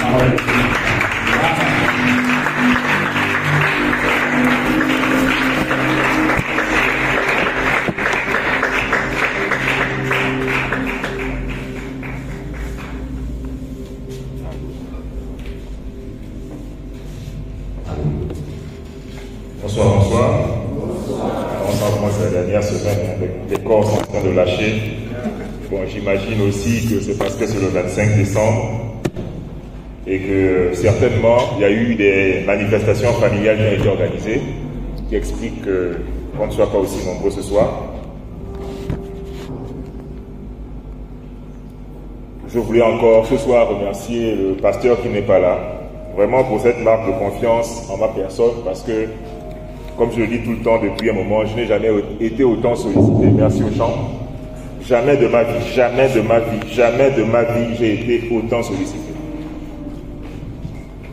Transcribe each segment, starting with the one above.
Bonsoir, bonsoir. Bonsoir, c'est la dernière semaine, les corps sont en train de lâcher. Bon, j'imagine aussi que c'est parce que c'est le 25 décembre et que certainement il y a eu des manifestations familiales qui ont été organisées qui expliquent qu'on ne soit pas aussi nombreux ce soir. Je voulais encore ce soir remercier le pasteur qui n'est pas là, vraiment pour cette marque de confiance en ma personne, parce que, comme je le dis tout le temps depuis un moment, je n'ai jamais été autant sollicité. Merci au chant. Jamais de ma vie, jamais de ma vie, jamais de ma vie, j'ai été autant sollicité.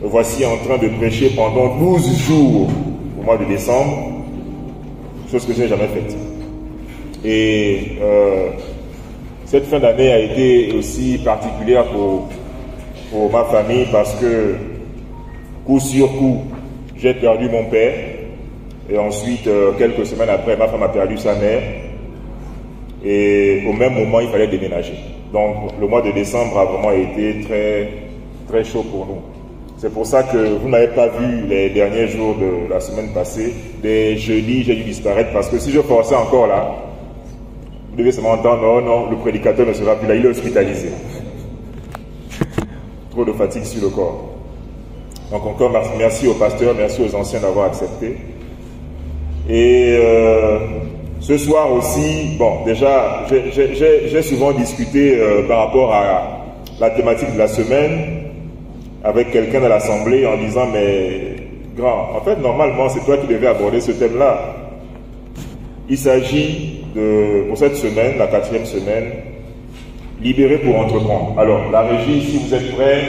Me voici en train de prêcher pendant 12 jours au mois de décembre, chose que je n'ai jamais faite. Et cette fin d'année a été aussi particulière pour ma famille parce que, coup sur coup, j'ai perdu mon père. Et ensuite, quelques semaines après, ma femme a perdu sa mère. Et au même moment, il fallait déménager. Donc, le mois de décembre a vraiment été très, très chaud pour nous. C'est pour ça que vous n'avez pas vu les derniers jours de la semaine passée. Dès jeudi, j'ai dû disparaître parce que si je forçais encore là, vous devez seulement entendre, non, non, le prédicateur ne sera plus là, il est hospitalisé. Trop de fatigue sur le corps. Donc encore merci au pasteur, merci aux anciens d'avoir accepté. Et ce soir aussi, bon, déjà, j'ai souvent discuté par rapport à la thématique de la semaine avec quelqu'un de l'Assemblée en disant, mais grand, en fait, normalement, c'est toi qui devais aborder ce thème-là. Il s'agit pour cette semaine, la 4e semaine, libérer pour entreprendre. Alors, la régie, si vous êtes prêts,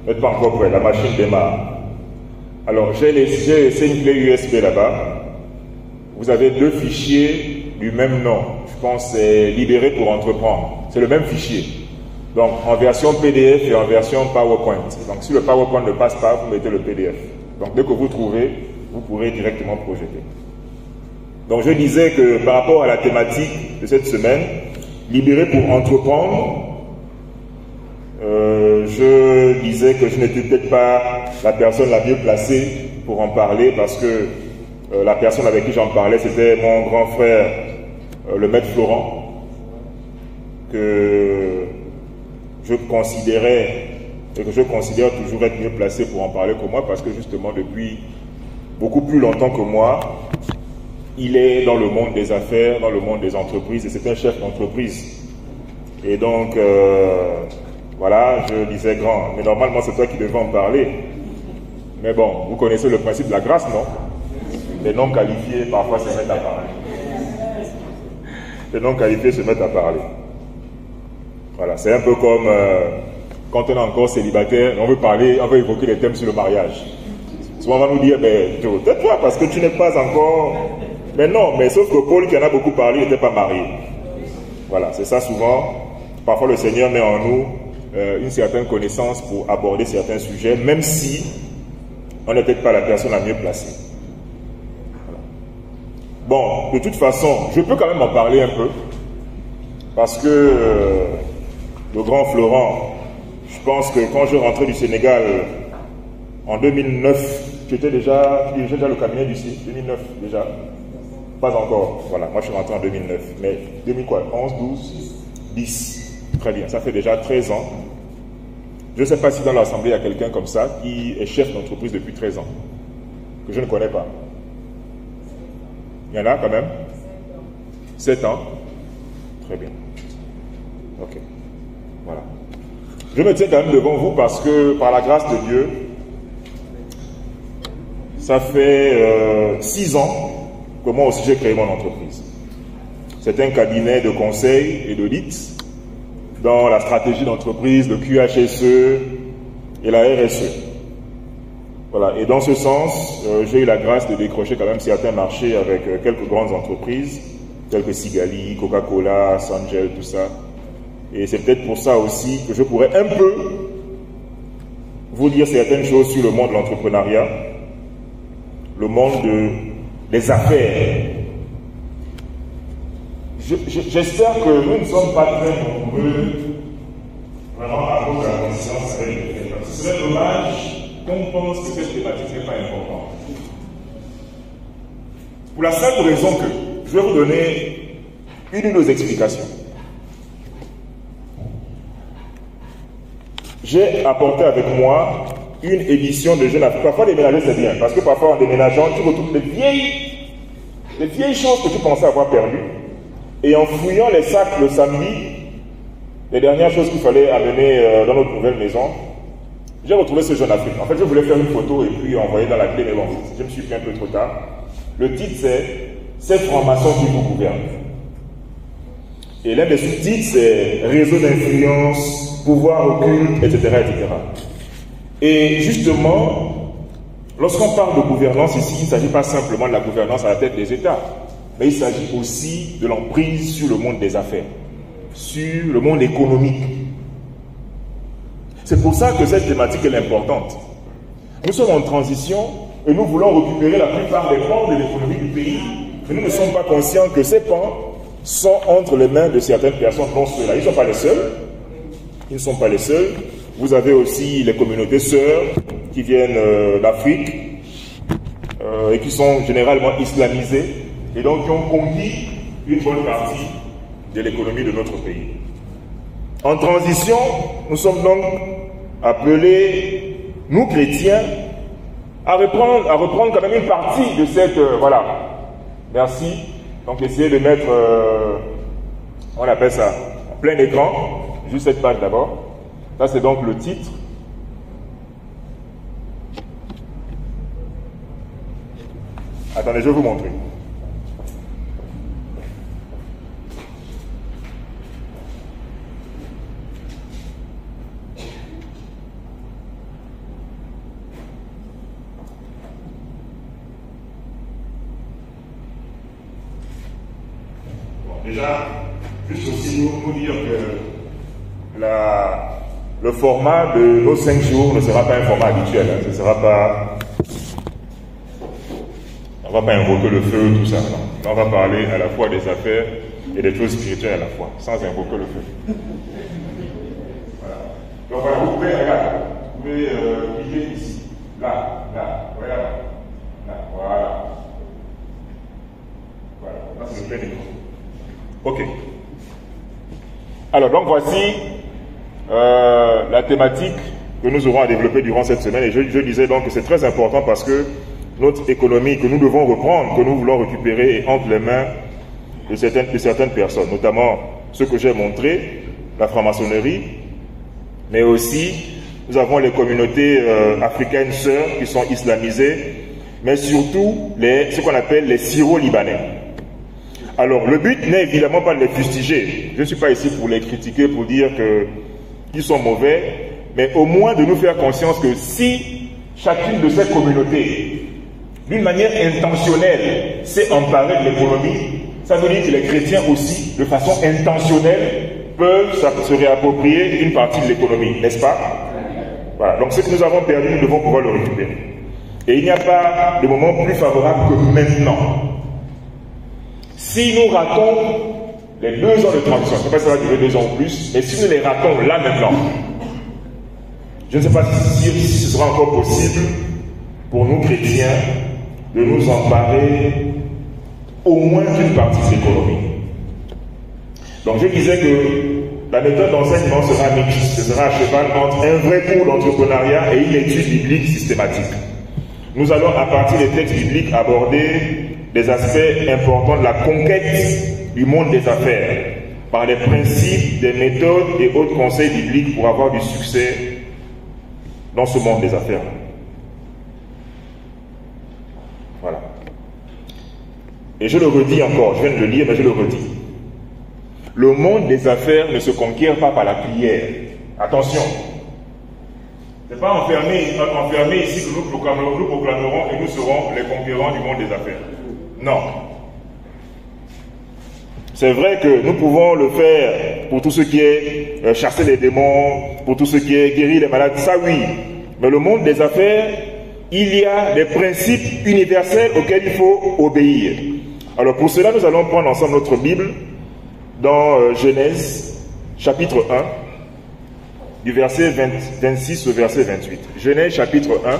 vous n'êtes pas encore prêts, la machine démarre. Alors, j'ai laissé une clé USB là-bas. Vous avez 2 fichiers du même nom. Je pense que c'est libérer pour entreprendre. C'est le même fichier. Donc, en version PDF et en version PowerPoint. Donc, si le PowerPoint ne passe pas, vous mettez le PDF. Donc, dès que vous trouvez, vous pourrez directement projeter. Donc, je disais que par rapport à la thématique de cette semaine, libérer pour entreprendre, je disais que je n'étais peut-être pas la personne la mieux placée pour en parler parce que la personne avec qui j'en parlais, c'était mon grand frère, le maître Florent, que je considérais et que je considère toujours être mieux placé pour en parler que moi parce que justement depuis beaucoup plus longtemps que moi, il est dans le monde des affaires, dans le monde des entreprises et c'est un chef d'entreprise. Et donc, voilà, je disais grand, mais normalement c'est toi qui devais en parler. Mais bon, vous connaissez le principe de la grâce, non? Les non qualifiés parfois se mettent à parler. Les non qualifiés se mettent à parler. Voilà, c'est un peu comme quand on est encore célibataire, on veut parler, on veut évoquer les thèmes sur le mariage. Souvent on va nous dire, mais tais-toi parce que tu n'es pas encore... Mais non, mais sauf que Paul qui en a beaucoup parlé n'était pas marié. Voilà, c'est ça souvent. Parfois le Seigneur met en nous une certaine connaissance pour aborder certains sujets, même si on n'est peut-être pas la personne la mieux placée. Voilà. Bon, de toute façon, je peux quand même en parler un peu, parce que le grand Florent, je pense que quand je rentrais du Sénégal en 2009, tu dirigeais déjà le cabinet du CIE, 2009 déjà. Pas encore, voilà, moi je suis rentré en 2009, mais 2000 quoi, 11, 12, 10, très bien, ça fait déjà 13 ans. Je ne sais pas si dans l'Assemblée il y a quelqu'un comme ça qui est chef d'entreprise depuis 13 ans, que je ne connais pas. Il y en a quand même 7 ans, très bien, ok, voilà. Je me tiens quand même devant vous parce que par la grâce de Dieu, ça fait 6 ans que moi aussi j'ai créé mon entreprise. C'est un cabinet de conseil et d'audit dans la stratégie d'entreprise, le QHSE et la RSE. Voilà. Et dans ce sens, j'ai eu la grâce de décrocher quand même certains marchés avec quelques grandes entreprises, telles que Sigali, Coca-Cola, Sangel, tout ça. Et c'est peut-être pour ça aussi que je pourrais un peu vous dire certaines choses sur le monde de l'entrepreneuriat, le monde des affaires. J'espère que nous ne sommes pas très nombreux vraiment à cause de la conscience avec le fait. Ce serait dommage qu'on pense que cette thématique n'est pas importante. Pour la simple raison que je vais vous donner une de nos explications. J'ai apporté avec moi une édition de Jeune Afrique. Parfois déménager c'est bien, parce que parfois en déménageant, tu retrouves les vieilles choses que tu pensais avoir perdues. Et en fouillant les sacs le samedi, les dernières choses qu'il fallait amener dans notre nouvelle maison, j'ai retrouvé ce Jeune Afrique. En fait, je voulais faire une photo et puis envoyer dans la clé, mais bon, je me suis pris un peu trop tard. Le titre c'est « Ces francs-maçons qui vous gouvernent ». Et l'un des sous-titres c'est « Réseau d'influence, pouvoir occulte, etc. etc. » Et justement, lorsqu'on parle de gouvernance ici, il ne s'agit pas simplement de la gouvernance à la tête des États, mais il s'agit aussi de l'emprise sur le monde des affaires, sur le monde économique. C'est pour ça que cette thématique est importante. Nous sommes en transition et nous voulons récupérer la plupart des pans de l'économie du pays, mais nous ne sommes pas conscients que ces pans sont entre les mains de certaines personnes, non ceux-là. Ils ne sont pas les seuls. Ils ne sont pas les seuls. Vous avez aussi les communautés sœurs qui viennent d'Afrique et qui sont généralement islamisées et donc qui ont conquis une bonne partie de l'économie de notre pays. En transition, nous sommes donc appelés, nous chrétiens, à reprendre quand même une partie de cette... voilà. Merci. Donc essayez de mettre, on appelle ça, en plein écran, juste cette page d'abord. Ça c'est donc le titre. Attendez, je vais vous montrer. Déjà, juste aussi nous dire que le format de nos 5 jours ne sera pas un format habituel. Hein. Ce ne sera pas... On ne va pas invoquer le feu, tout ça. Non. On va parler à la fois des affaires et des choses spirituelles à la fois, sans invoquer le feu. Voilà. Donc voilà, vous pouvez, regarder, vous pouvez cliquer ici, là, regarde, là, voilà. Voilà, là c'est le plein écran. Ok. Alors donc voici la thématique que nous aurons à développer durant cette semaine. Et je disais donc que c'est très important parce que notre économie que nous devons reprendre, que nous voulons récupérer, est entre les mains de certaines personnes, notamment ce que j'ai montré, la franc-maçonnerie, mais aussi nous avons les communautés africaines sœurs qui sont islamisées, mais surtout ce qu'on appelle les Syro-Libanais. Alors, le but n'est évidemment pas de les fustiger. Je ne suis pas ici pour les critiquer, pour dire qu'ils sont mauvais, mais au moins de nous faire conscience que si chacune de ces communautés, d'une manière intentionnelle, s'est emparée de l'économie, ça veut dire que les chrétiens aussi, de façon intentionnelle, peuvent se réapproprier une partie de l'économie, n'est-ce pas? Voilà, donc ce que nous avons perdu, nous devons pouvoir le récupérer. Et il n'y a pas de moment plus favorable que maintenant. Si nous ratons les 2 ans de transition, je ne sais pas si ça va durer 2 ans ou plus, mais si nous les ratons là maintenant, je ne sais pas si ce sera encore possible pour nous chrétiens de nous emparer au moins d'une partie de l'économie. Donc je disais que la méthode d'enseignement sera mixte, ce sera à cheval entre un vrai cours d'entrepreneuriat et une étude biblique systématique. Nous allons à partir des textes bibliques aborder des aspects importants de la conquête du monde des affaires par les principes, des méthodes et autres conseils bibliques pour avoir du succès dans ce monde des affaires. Voilà. Et je le redis encore, je viens de le lire, mais je le redis. Le monde des affaires ne se conquiert pas par la prière. Attention. Ce n'est pas enfermé ici que nous proclamerons et nous serons les conquérants du monde des affaires. Non. C'est vrai que nous pouvons le faire pour tout ce qui est chasser les démons, pour tout ce qui est guérir les malades, ça oui. Mais le monde des affaires, il y a des principes universels auxquels il faut obéir. Alors pour cela, nous allons prendre ensemble notre Bible dans Genèse, chapitre 1, du verset 26 au verset 28. Genèse, chapitre 1.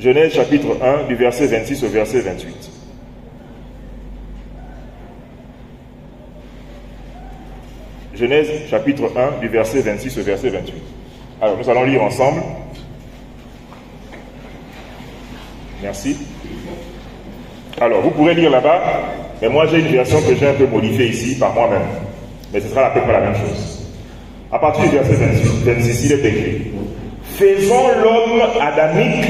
Genèse, chapitre 1, du verset 26 au verset 28. Genèse, chapitre 1, du verset 26 au verset 28. Alors, nous allons lire ensemble. Merci. Alors, vous pourrez lire là-bas, mais moi j'ai une version que j'ai un peu modifiée ici par moi-même. Mais ce sera à peu près la même chose. À partir du verset 26, il est écrit: faisons l'homme adamique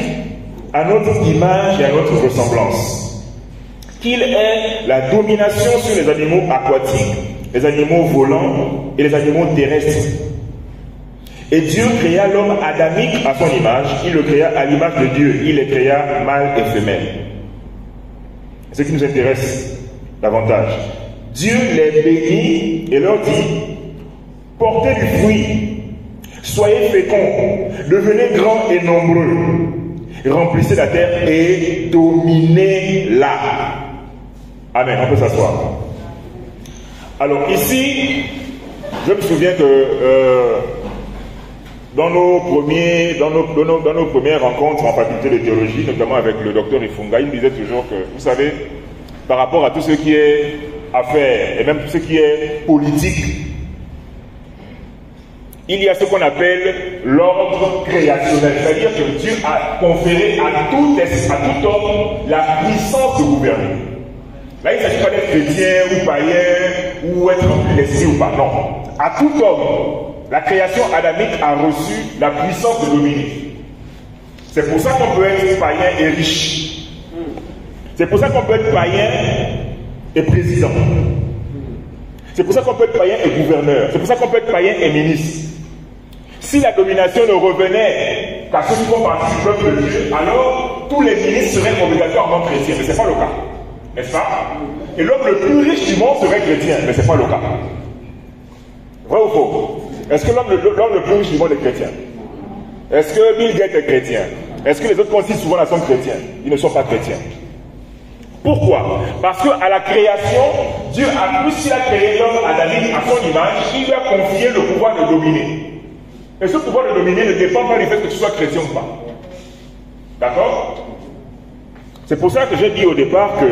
à notre image et à notre ressemblance, qu'il ait la domination sur les animaux aquatiques, les animaux volants et les animaux terrestres. Et Dieu créa l'homme adamique à son image, il le créa à l'image de Dieu, il les créa mâle et femelle. C'est ce qui nous intéresse davantage. Dieu les bénit et leur dit: portez du fruit, soyez féconds, devenez grands et nombreux, remplissez la terre et dominez-la. Amen, on peut s'asseoir. Alors ici, je me souviens que dans nos premières rencontres en faculté de théologie, notamment avec le docteur Ifunga, il me disait toujours que, vous savez, par rapport à tout ce qui est affaires et même tout ce qui est politique, il y a ce qu'on appelle l'ordre créationnel, c'est-à-dire que Dieu a conféré à tout homme la puissance de gouverner. Là, il ne s'agit pas d'être chrétien ou païen ou être rempli d'esprit ou pas, non. À tout homme, la création adamique a reçu la puissance de dominer. C'est pour ça qu'on peut être païen et riche. C'est pour ça qu'on peut être païen et président. C'est pour ça qu'on peut être païen et gouverneur. C'est pour ça qu'on peut être païen et ministre. Si la domination ne revenait qu'à ceux qui font partie du peuple de Dieu, alors tous les ministres seraient obligatoirement chrétiens. Mais ce n'est pas le cas. N'est-ce pas? Et l'homme le plus riche du monde serait chrétien. Mais ce n'est pas le cas. Vrai ou faux? Est-ce que l'homme le plus riche du monde est chrétien? Est-ce que Bill Gates est chrétien? Est-ce que les autres qu'on cite souvent là sont chrétiens? Ils ne sont pas chrétiens. Pourquoi? Parce qu'à la création, Dieu a, puisqu'il a créé l'homme adamique à son image, il lui a confié le pouvoir de dominer. Et ce pouvoir de dominer ne dépend pas du fait que tu sois chrétien ou pas. D'accord? C'est pour ça que j'ai dit au départ que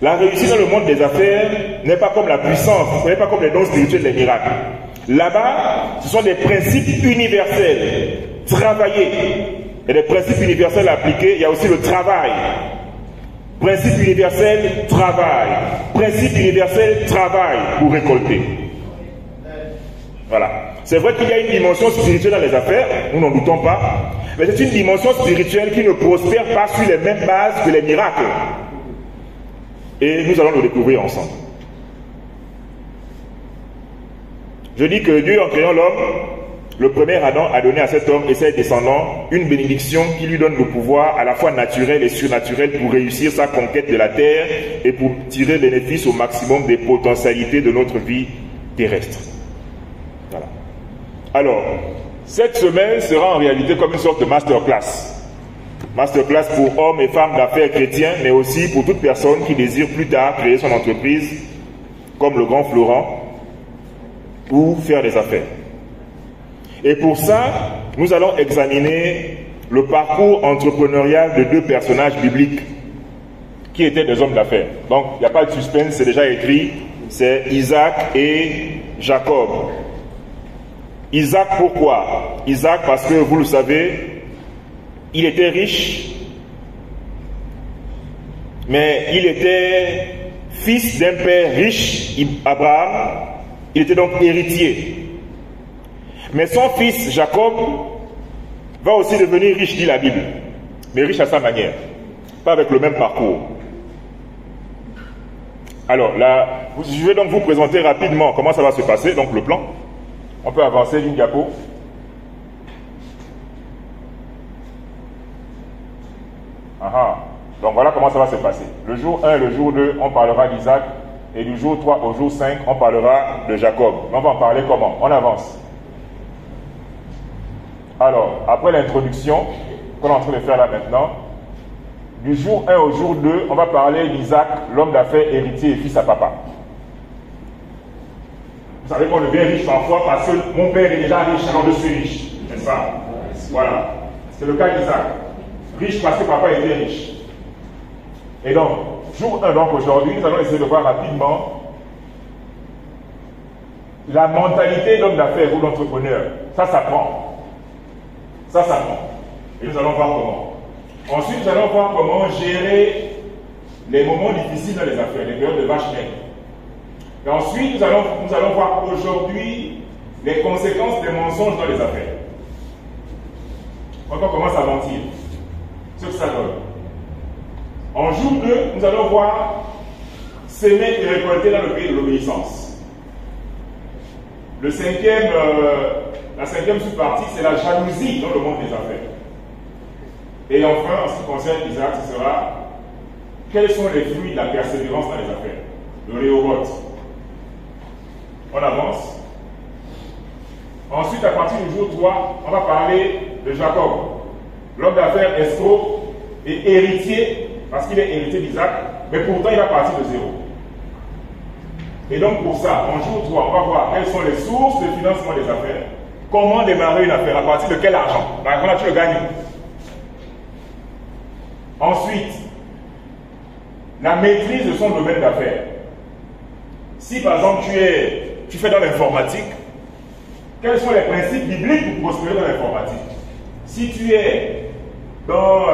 la réussite dans le monde des affaires n'est pas comme la puissance, n'est pas comme les dons spirituels des miracles. Là-bas, ce sont des principes universels. Travailler. Et des principes universels appliqués, il y a aussi le travail. Principe universel, travail. Principe universel, travail pour récolter. Voilà. C'est vrai qu'il y a une dimension spirituelle dans les affaires, nous n'en doutons pas, mais c'est une dimension spirituelle qui ne prospère pas sur les mêmes bases que les miracles. Et nous allons le découvrir ensemble. Je dis que Dieu, en créant l'homme, le premier Adam a donné à cet homme et ses descendants une bénédiction qui lui donne le pouvoir à la fois naturel et surnaturel pour réussir sa conquête de la terre et pour tirer bénéfice au maximum des potentialités de notre vie terrestre. Voilà. Alors, cette semaine sera en réalité comme une sorte de masterclass. Masterclass pour hommes et femmes d'affaires chrétiens, mais aussi pour toute personne qui désire plus tard créer son entreprise, comme le grand Florent, ou faire des affaires. Et pour ça, nous allons examiner le parcours entrepreneurial de deux personnages bibliques qui étaient des hommes d'affaires. Donc, il n'y a pas de suspense, c'est déjà écrit, c'est Isaac et Jacob. Isaac, pourquoi? Isaac, parce que vous le savez, il était riche, mais il était fils d'un père riche, Abraham, il était donc héritier. Mais son fils Jacob va aussi devenir riche, dit la Bible, mais riche à sa manière, pas avec le même parcours. Alors là, je vais donc vous présenter rapidement comment ça va se passer, donc le plan. On peut avancer d'une diapo. Donc voilà comment ça va se passer. Le jour 1 et le jour 2, on parlera d'Isaac Et du jour 3 au jour 5, on parlera de Jacob. On va en parler comment? On avance. Alors, après l'introduction qu'on est en train de faire là maintenant, du jour 1 au jour 2, on va parler d'Isaac, l'homme d'affaires, héritier et fils à papa. Vous savez qu'on devient riche parfois parce que mon père est déjà riche, alors je suis riche. N'est-ce pas? Voilà. C'est le cas d'Isaac. Riche parce que papa était riche. Et donc, jour 1, donc aujourd'hui, nous allons essayer de voir rapidement la mentalité d'homme d'affaires ou d'entrepreneur. Ça s'apprend. Ça s'apprend. Et nous allons voir comment. Ensuite, nous allons voir comment gérer les moments difficiles dans les affaires, les périodes de vache maigre. Et ensuite, nous allons voir aujourd'hui les conséquences des mensonges dans les affaires. Quand on commence à mentir, ce que ça donne. En jour 2, nous allons voir s'aimer et récolter dans le pays de l'obéissance. La cinquième sous-partie, c'est la jalousie dans le monde des affaires. Et enfin, en ce qui concerne Isaac, ce sera quels sont les fruits de la persévérance dans les affaires. Le Rehoboth. On avance. Ensuite, à partir du jour 3, on va parler de Jacob, l'homme d'affaires escroc et héritier, parce qu'il est héritier d'Isaac, mais pourtant il va partir de zéro. Et donc pour ça, en jour 3, on va voir quelles sont les sources de financement des affaires, comment démarrer une affaire, à partir de quel argent. Par exemple, là, tu le gagnes. Ensuite, la maîtrise de son domaine d'affaires. Si par exemple tu fais dans l'informatique, quels sont les principes bibliques pour prospérer dans l'informatique? Si tu es dans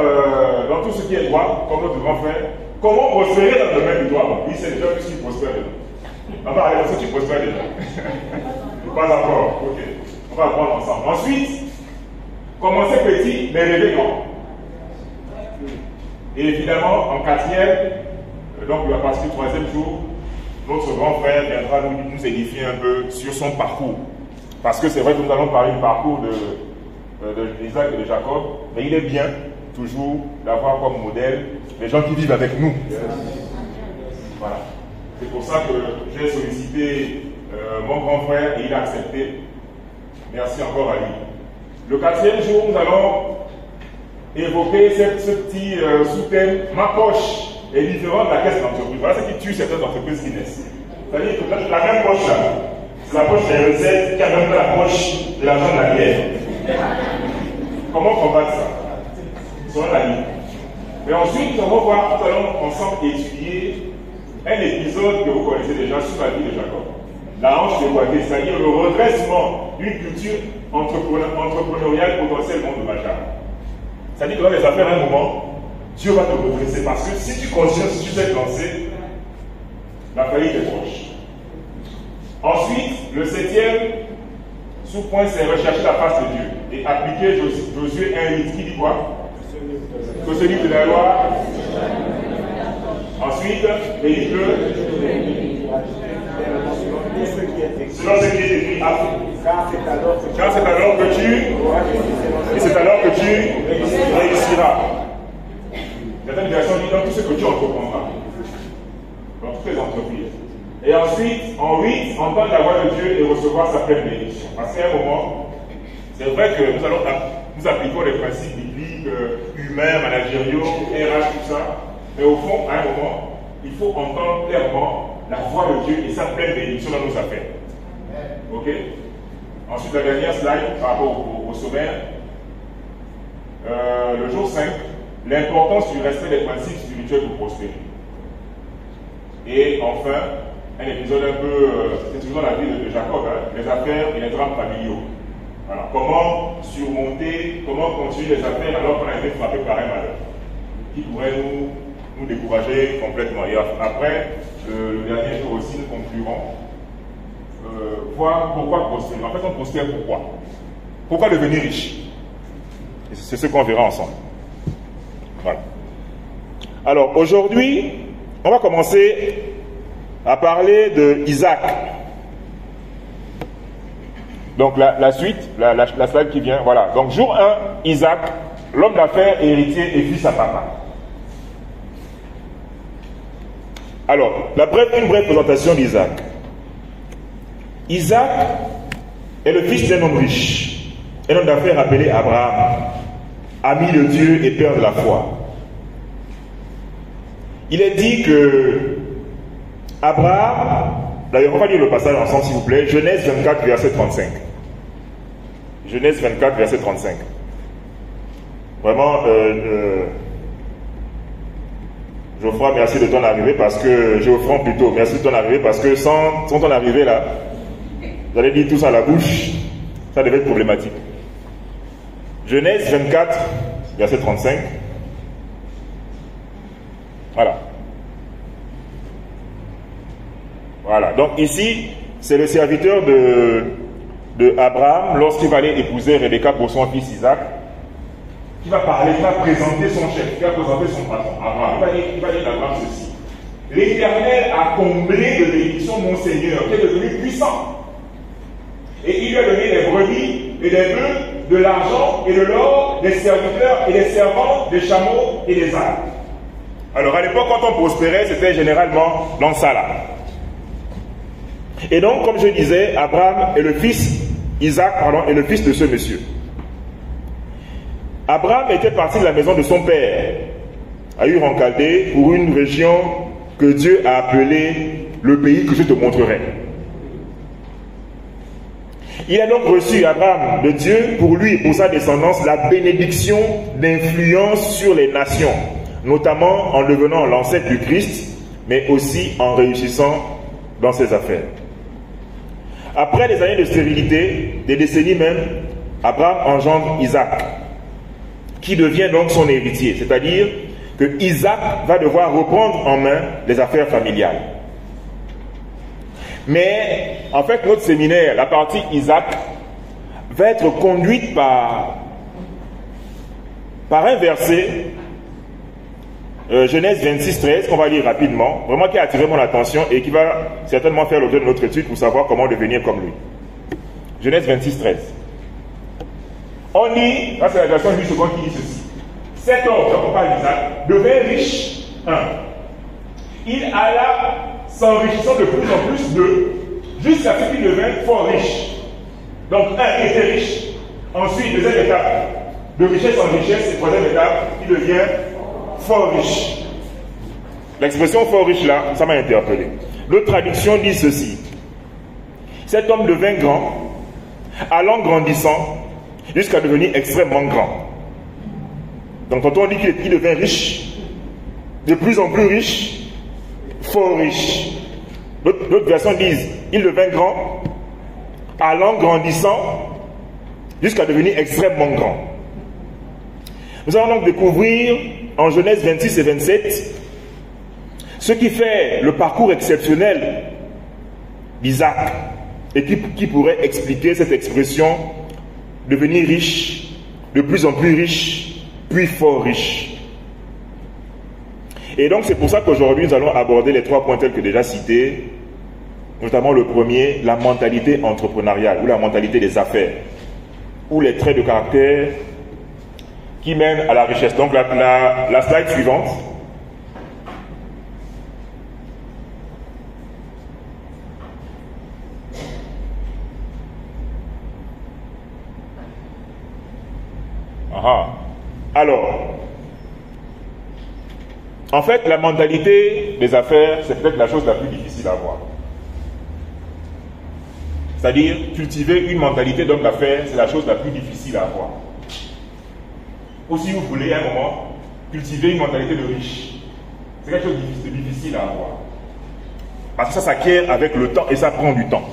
tout ce qui est droit, comme notre grand frère, comment prospérer dans le domaine du droit? Bon, lui, c'est déjà plus qu'il prospère dedans. On va aller dans ce que tu prospères dedans. Pas encore. Ok. On va apprendre ensemble. Ensuite, commencer petit, mais rêver grand. Et évidemment, en quatrième, donc à partir du troisième jour, notre grand frère viendra nous édifier un peu sur son parcours. Parce que c'est vrai que nous allons parler du parcours d'Isaac et de Jacob, mais il est bien toujours d'avoir comme modèle les gens qui vivent avec nous. Voilà. C'est pour ça que j'ai sollicité mon grand frère et il a accepté. Merci encore à lui. Le quatrième jour, nous allons évoquer ce petit sous-thème. Ma poche est différente de la caisse d'entreprise. Voilà ce qui tue certaines entreprises qui naissent. C'est-à-dire que la même poche là, c'est la poche des recettes qui a même pas la poche de l'argent de la guerre. Comment combattre ça? Selon la ligne. Mais ensuite, nous allons ensemble étudier un épisode que vous connaissez déjà sur la vie de Jacob. La hanche déboîtée, c'est-à-dire le redressement d'une culture entrepreneuriale potentiellement dommageable. C'est-à-dire que dans les affaires, à un moment, Dieu va te redresser parce que si tu continues, si tu sais te lancer, la faillite est proche. Ensuite, le septième sous-point, c'est rechercher la face de Dieu et appliquer Josué 1:8 qui dit quoi? Que celui de la loi. Ensuite, il dit que selon ce qui est écrit, car c'est alors que tu réussiras. Certaines versions disent dans tout ce que tu entreprendras, dans toutes les entreprises. Et ensuite, en 8, entendre la voix de Dieu et recevoir sa pleine bénédiction. Parce qu'à un moment, c'est vrai que nous appliquons les principes bibliques, humains, managériaux, RH, tout ça. Mais au fond, à un moment, il faut entendre clairement la voix de Dieu et sa pleine bénédiction dans nos affaires. Ok? Ensuite, la dernière slide par rapport au sommaire. Le jour 5, l'importance du respect des principes spirituels pour prospérer. Et enfin, un épisode un peu, c'est toujours la vie de Jacob, hein, les affaires et les drames familiaux. Voilà. Comment surmonter, comment continuer les affaires alors qu'on a été frappé par un malheur qui pourrait nous décourager complètement. Et après, le dernier jour aussi, nous conclurons. Voir pourquoi prospérer. En fait, on prospère pourquoi? Pourquoi devenir riche? C'est ce qu'on verra ensemble. Voilà. Alors, aujourd'hui, on va commencer à parler de Isaac. Donc, la suite, la slide qui vient, voilà. Donc, jour 1, Isaac, l'homme d'affaires, héritier et fils à papa. Alors, une brève présentation d'Isaac. Isaac est le fils d'un homme riche, un homme d'affaires appelé Abraham, ami de Dieu et père de la foi. Il est dit que Abraham, d'ailleurs on va lire le passage ensemble s'il vous plaît, Genèse 24 verset 35. Genèse 24 verset 35. Vraiment, Geoffroy, merci de ton arrivée parce que, Geoffroy plutôt, merci de ton arrivée parce que sans ton arrivée là, vous allez dire tout ça à la bouche, ça devait être problématique. Genèse 24 verset 35. Voilà, donc ici, c'est le serviteur de Abraham, lorsqu'il va aller épouser Rebecca pour son fils Isaac, qui va parler, qui va présenter son chef, qui va présenter son patron, Abraham. Il va dire à Abraham ceci. L'Éternel a comblé de bénédiction mon Seigneur, qui est devenu puissant. Et il lui a donné des brebis et des bœufs, de l'argent et de l'or, des serviteurs et des servantes, des chameaux et des ânes. Alors à l'époque, quand on prospérait, c'était généralement dans ça là. Et donc, comme je disais, Abraham est le fils, Isaac, est le fils de ce monsieur. Abraham était parti de la maison de son père, à Ur en Chaldée, pour une région que Dieu a appelée le pays que je te montrerai. Il a donc reçu, Abraham, de Dieu, pour lui et pour sa descendance, la bénédiction d'influence sur les nations, notamment en devenant l'ancêtre du Christ, mais aussi en réussissant dans ses affaires. Après des années de stérilité, des décennies même, Abraham engendre Isaac, qui devient donc son héritier, c'est-à-dire que Isaac va devoir reprendre en main les affaires familiales. Mais en fait, notre séminaire, la partie Isaac, va être conduite par un verset, Genèse 26, 13, qu'on va lire rapidement, vraiment qui a attiré mon attention et qui va certainement faire l'objet de notre étude pour savoir comment devenir comme lui. Genèse 26, 13. On lit, là c'est la version du second qui dit ceci. Cet homme, on parle d'Isaac, devint riche. Il alla s'enrichissant de plus en plus jusqu'à ce qu'il devint fort riche. Donc il était riche. Ensuite, deuxième étape, de richesse en richesse, et troisième étape, il devient fort riche. L'expression fort riche là, ça m'a interpellé. L'autre traduction dit ceci. Cet homme devint grand, allant grandissant, jusqu'à devenir extrêmement grand. Donc tantôt on dit qu'il devint riche, de plus en plus riche, fort riche. D'autres versions disent, il devint grand, allant grandissant, jusqu'à devenir extrêmement grand. Nous allons donc découvrir en Genèse 26 et 27 ce qui fait le parcours exceptionnel d'Isaac et qui pourrait expliquer cette expression devenir riche, de plus en plus riche, puis fort riche. Et donc c'est pour ça qu'aujourd'hui nous allons aborder les 3 points tels que déjà cités, notamment le premier, la mentalité entrepreneuriale ou la mentalité des affaires, ou les traits de caractère qui mènent à la richesse. Donc la slide suivante. Alors, en fait, la mentalité des affaires, c'est peut-être la chose la plus difficile à avoir. C'est-à-dire, cultiver une mentalité d'homme d'affaires, c'est la chose la plus difficile à avoir. Ou si vous voulez, à un moment, cultiver une mentalité de riche, c'est quelque chose de difficile à avoir. Parce que ça s'acquiert avec le temps et ça prend du temps.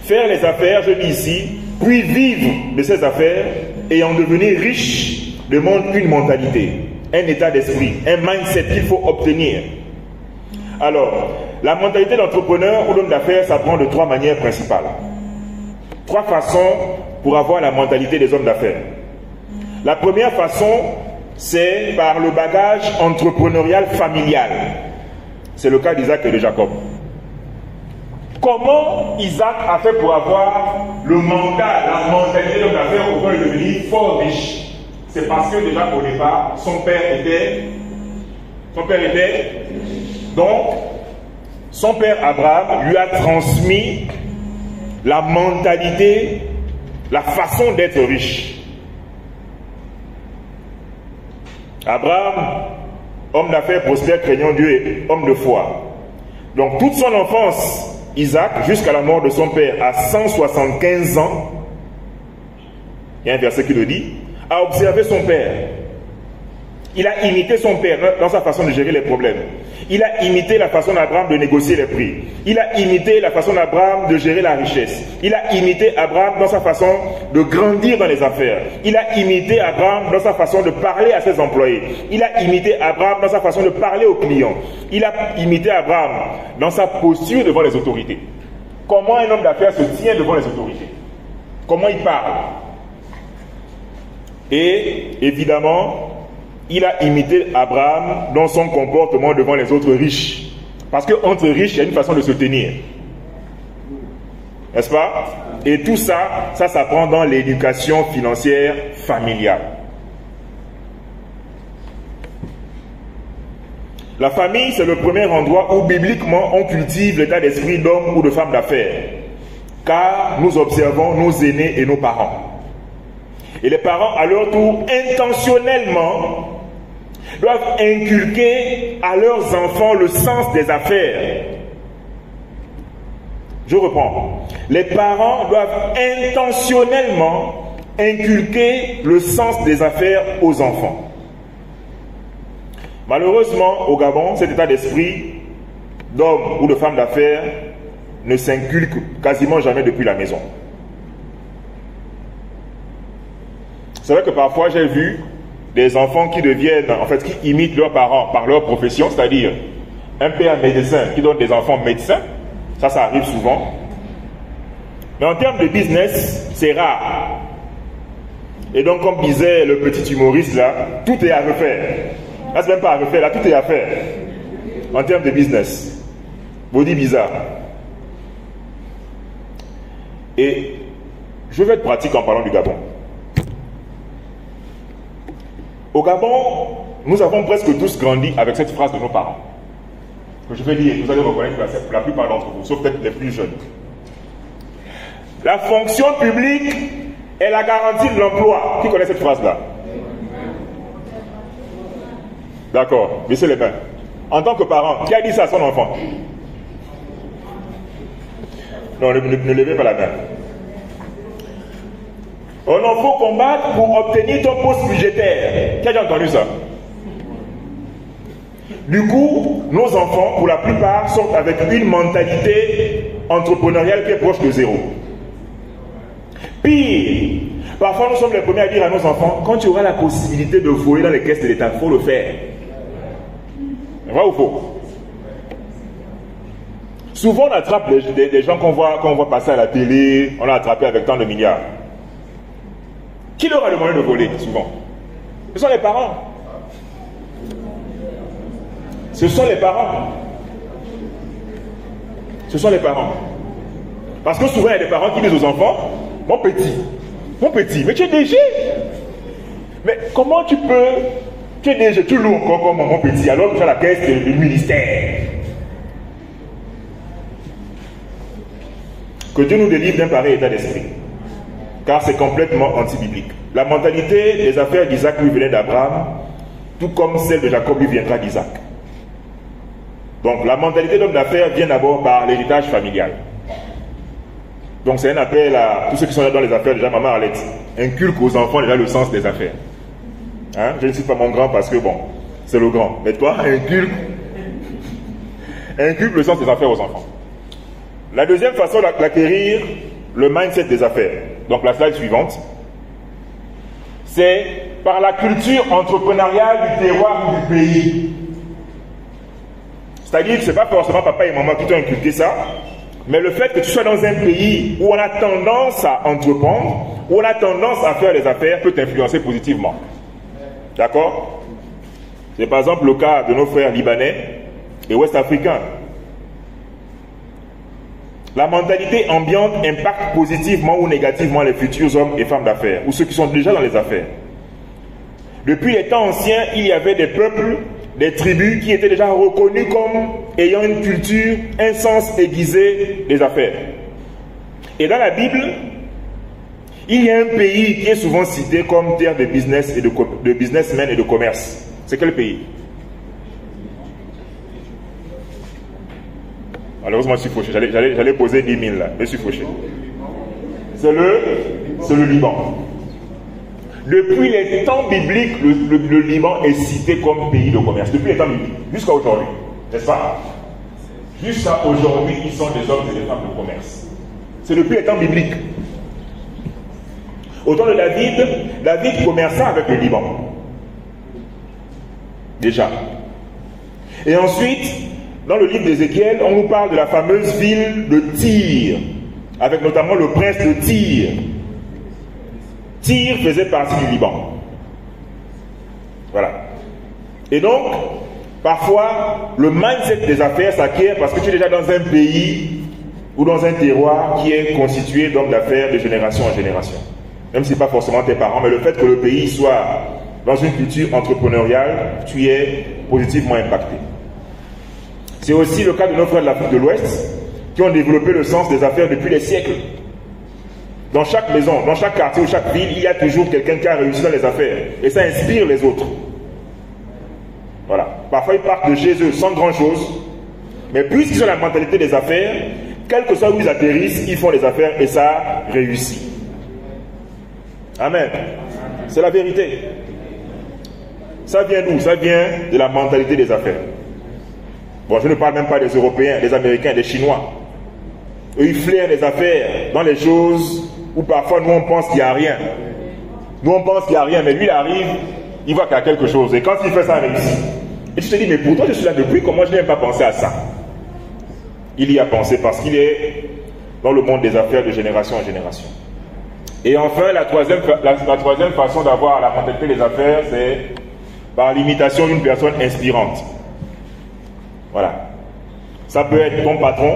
Faire les affaires, je dis ici, puis vivre de ces affaires et en devenir riche demande une mentalité, un état d'esprit, un mindset qu'il faut obtenir. Alors, la mentalité d'entrepreneur ou d'homme d'affaires, ça prend de 3 manières principales. 3 façons pour avoir la mentalité des hommes d'affaires. La première façon, c'est par le bagage entrepreneurial familial. C'est le cas d'Isaac et de Jacob. Comment Isaac a fait pour avoir le mental, la mentalité d'homme d'affaires au point de devenir fort riche? c'est parce que déjà au départ, son père était... Donc, son père Abraham lui a transmis la mentalité, la façon d'être riche. Abraham, homme d'affaires prospère, craignant Dieu et homme de foi. Donc toute son enfance, Isaac, jusqu'à la mort de son père à 175 ans, il y a un verset qui le dit, a observé son père. Il a imité son père dans sa façon de gérer les problèmes. Il a imité la façon d'Abraham de négocier les prix. Il a imité la façon d'Abraham de gérer la richesse. Il a imité Abraham dans sa façon de grandir dans les affaires. Il a imité Abraham dans sa façon de parler à ses employés. Il a imité Abraham dans sa façon de parler aux clients. Il a imité Abraham dans sa posture devant les autorités. Comment un homme d'affaires se tient devant les autorités? Comment il parle? Et évidemment, il a imité Abraham dans son comportement devant les autres riches. Parce qu'entre riches, il y a une façon de se tenir. N'est-ce pas? Et tout ça, ça s'apprend dans l'éducation financière familiale. La famille, c'est le premier endroit où bibliquement on cultive l'état d'esprit d'homme ou de femme d'affaires. Car nous observons nos aînés et nos parents. Et les parents, à leur tour, intentionnellement, doivent inculquer à leurs enfants le sens des affaires. Je reprends. Les parents doivent intentionnellement inculquer le sens des affaires aux enfants. Malheureusement, au Gabon, cet état d'esprit d'homme ou de femme d'affaires ne s'inculque quasiment jamais depuis la maison. C'est vrai que parfois j'ai vu des enfants qui deviennent, en fait, qui imitent leurs parents par leur profession, c'est-à-dire un père médecin qui donne des enfants médecins, ça arrive souvent. Mais en termes de business, c'est rare. Et donc, comme disait le petit humoriste là, tout est à refaire. Là, c'est même pas à refaire, là, tout est à faire. En termes de business. Body bizarre. Et je vais être pratique en parlant du Gabon. Au Gabon, nous avons presque tous grandi avec cette phrase de nos parents. Que je vais lire, vous allez reconnaître la plupart d'entre vous, sauf peut-être les plus jeunes. La fonction publique est la garantie de l'emploi. Qui connaît cette phrase-là? D'accord, baissez les mains. En tant que parent, qui a dit ça à son enfant? Non, ne levez pas la main. On en faut combattre pour obtenir ton poste budgétaire. Qui a déjà entendu ça? Du coup, nos enfants, pour la plupart, sont avec une mentalité entrepreneuriale qui est proche de zéro. Pire, parfois nous sommes les premiers à dire à nos enfants, quand tu auras la possibilité de voler dans les caisses de l'État, il faut le faire. Vrai ou faux? Souvent on attrape des gens qu'on voit passer à la télé, on a attrapé avec tant de milliards. Qui leur a demandé de voler souvent? Ce sont les parents. Ce sont les parents. Ce sont les parents. Parce que souvent il y a des parents qui disent aux enfants, mon petit, mais tu es DG. Mais comment tu peux, tu es DG, tu loues encore comme mon petit, alors que tu as la caisse du ministère. Que Dieu nous délivre d'un pareil état d'esprit. Car c'est complètement anti-biblique. La mentalité des affaires d'Isaac lui venait d'Abraham, tout comme celle de Jacob lui viendra d'Isaac. Donc la mentalité d'homme d'affaires vient d'abord par l'héritage familial. Donc c'est un appel à tous ceux qui sont là dans les affaires, déjà maman Arlette, inculque aux enfants déjà le sens des affaires. Hein? Je ne cite pas mon grand parce que bon, c'est le grand. Mais toi, inculque le sens des affaires aux enfants. La deuxième façon d'acquérir le mindset des affaires, donc la slide suivante, c'est par la culture entrepreneuriale du terroir ou du pays. C'est-à-dire que ce n'est pas forcément papa et maman qui t'ont inculqué ça, mais le fait que tu sois dans un pays où on a tendance à entreprendre, où on a tendance à faire les affaires, peut t'influencer positivement. D'accord? C'est par exemple le cas de nos frères libanais et ouest-africains. La mentalité ambiante impacte positivement ou négativement les futurs hommes et femmes d'affaires, ou ceux qui sont déjà dans les affaires. Depuis les temps anciens, il y avait des peuples, des tribus qui étaient déjà reconnus comme ayant une culture, un sens aiguisé des affaires. Et dans la Bible, il y a un pays qui est souvent cité comme terre de business et de businessmen et de commerce. C'est quel pays? Malheureusement, je suis fauché. J'allais poser 10 000 là, mais je suis fauché. C'est le Liban. Depuis les temps bibliques, le Liban est cité comme pays de commerce. Depuis les temps bibliques, jusqu'à aujourd'hui. N'est-ce pas? Jusqu'à aujourd'hui, ils sont des hommes et des femmes de commerce. C'est depuis les temps bibliques. Au temps de David commerça avec le Liban. Déjà. Et ensuite, dans le livre d'Ézéchiel, on nous parle de la fameuse ville de Tyr, avec notamment le prince de Tyr. Tyr faisait partie du Liban. Voilà. Et donc, parfois, le mindset des affaires s'acquiert parce que tu es déjà dans un pays ou dans un terroir qui est constitué d'hommes d'affaires de génération en génération. Même si ce n'est pas forcément tes parents, mais le fait que le pays soit dans une culture entrepreneuriale, tu es positivement impacté. C'est aussi le cas de nos frères de l'Afrique de l'Ouest qui ont développé le sens des affaires depuis des siècles. Dans chaque maison, dans chaque quartier ou chaque ville, il y a toujours quelqu'un qui a réussi dans les affaires. Et ça inspire les autres. Voilà. Parfois, ils partent de chez eux sans grand chose. Mais puisqu'ils ont la mentalité des affaires, quel que soit où ils atterrissent, ils font les affaires et ça réussit. Amen. C'est la vérité. Ça vient d'où? Ça vient de la mentalité des affaires. Bon, je ne parle même pas des Européens, des Américains, des Chinois. Eux, ils flairent les affaires dans les choses où parfois nous on pense qu'il n'y a rien. Nous on pense qu'il n'y a rien, mais lui il arrive, il voit qu'il y a quelque chose. Et quand il fait ça, il réussit. Et tu te dis, mais pourtant je suis là depuis, comment je n'ai même pas pensé à ça? Il y a pensé parce qu'il est dans le monde des affaires de génération en génération. Et enfin, la troisième façon d'avoir la mentalité des affaires, c'est par l'imitation d'une personne inspirante. Voilà. Ça peut être ton patron.